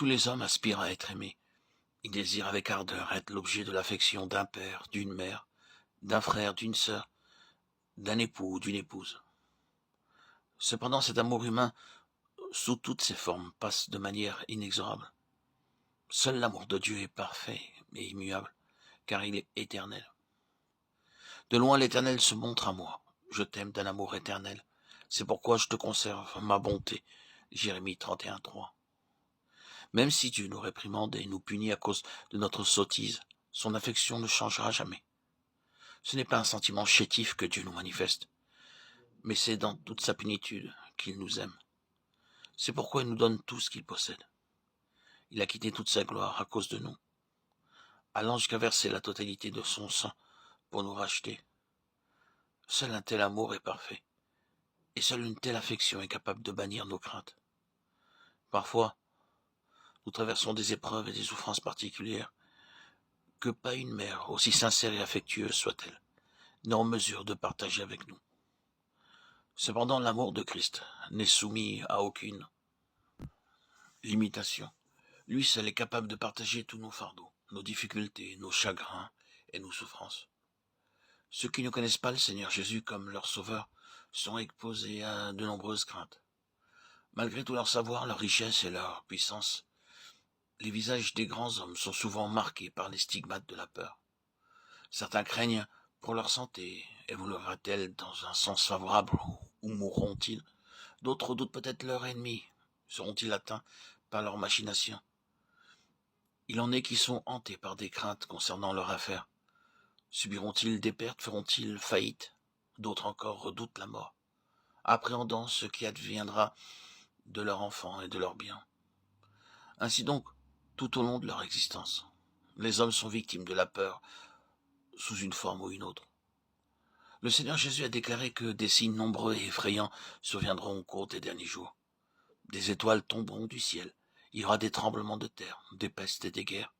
Tous les hommes aspirent à être aimés. Ils désirent avec ardeur être l'objet de l'affection d'un père, d'une mère, d'un frère, d'une sœur, d'un époux ou d'une épouse. Cependant, cet amour humain, sous toutes ses formes, passe de manière inexorable. Seul l'amour de Dieu est parfait et immuable, car il est éternel. De loin l'Éternel se montre à moi. Je t'aime d'un amour éternel. C'est pourquoi je te conserve ma bonté. Jérémie 31:3. Même si Dieu nous réprimande et nous punit à cause de notre sottise, son affection ne changera jamais. Ce n'est pas un sentiment chétif que Dieu nous manifeste, mais c'est dans toute sa plénitude qu'il nous aime. C'est pourquoi il nous donne tout ce qu'il possède. Il a quitté toute sa gloire à cause de nous, allant jusqu'à verser la totalité de son sang pour nous racheter. Seul un tel amour est parfait, et seule une telle affection est capable de bannir nos craintes. Parfois, nous traversons des épreuves et des souffrances particulières que pas une mère, aussi sincère et affectueuse soit-elle, n'est en mesure de partager avec nous. Cependant, l'amour de Christ n'est soumis à aucune limitation. Lui seul est capable de partager tous nos fardeaux, nos difficultés, nos chagrins et nos souffrances. Ceux qui ne connaissent pas le Seigneur Jésus comme leur sauveur sont exposés à de nombreuses craintes. Malgré tout leur savoir, leur richesse et leur puissance, les visages des grands hommes sont souvent marqués par les stigmates de la peur. Certains craignent pour leur santé. Évoluera-t-elle dans un sens favorable ou mourront-ils? D'autres doutent peut-être leur ennemi. Seront-ils atteints par leurs machinations? Il en est qui sont hantés par des craintes concernant leur affaire. Subiront-ils des pertes? Feront-ils faillite? D'autres encore redoutent la mort, appréhendant ce qui adviendra de leurs enfants et de leurs biens. Ainsi donc, tout au long de leur existence, les hommes sont victimes de la peur sous une forme ou une autre. Le Seigneur Jésus a déclaré que des signes nombreux et effrayants surviendront au cours des derniers jours. Des étoiles tomberont du ciel, il y aura des tremblements de terre, des pestes et des guerres.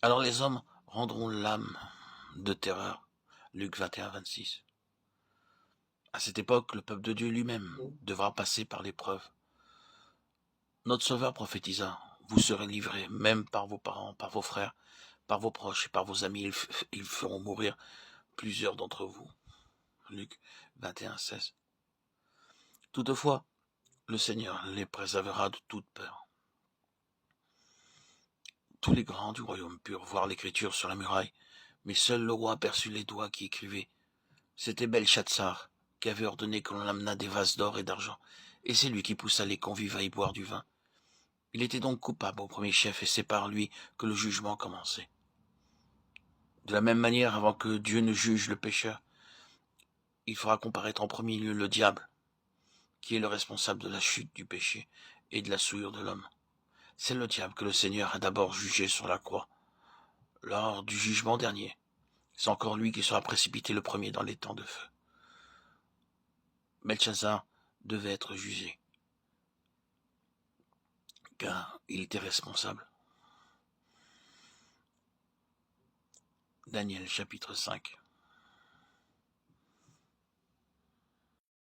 Alors les hommes rendront l'âme de terreur. Luc 21:26. À cette époque, le peuple de Dieu lui-même devra passer par l'épreuve. Notre Sauveur prophétisa, vous serez livrés, même par vos parents, par vos frères, par vos proches et par vos amis, ils feront mourir plusieurs d'entre vous. Luc 21:16. Toutefois, le Seigneur les préservera de toute peur. Tous les grands du royaume purent voir l'écriture sur la muraille, mais seul le roi aperçut les doigts qui écrivaient. C'était Belshazzar qui avait ordonné que l'on amenât des vases d'or et d'argent, et c'est lui qui poussa les convives à y boire du vin. Il était donc coupable au premier chef, et c'est par lui que le jugement commençait. De la même manière, avant que Dieu ne juge le pécheur, il fera comparaître en premier lieu le diable, qui est le responsable de la chute du péché et de la souillure de l'homme. C'est le diable que le Seigneur a d'abord jugé sur la croix. Lors du jugement dernier, c'est encore lui qui sera précipité le premier dans les temps de feu. Belshazzar devait être jugé, car il était responsable. Daniel chapitre 5.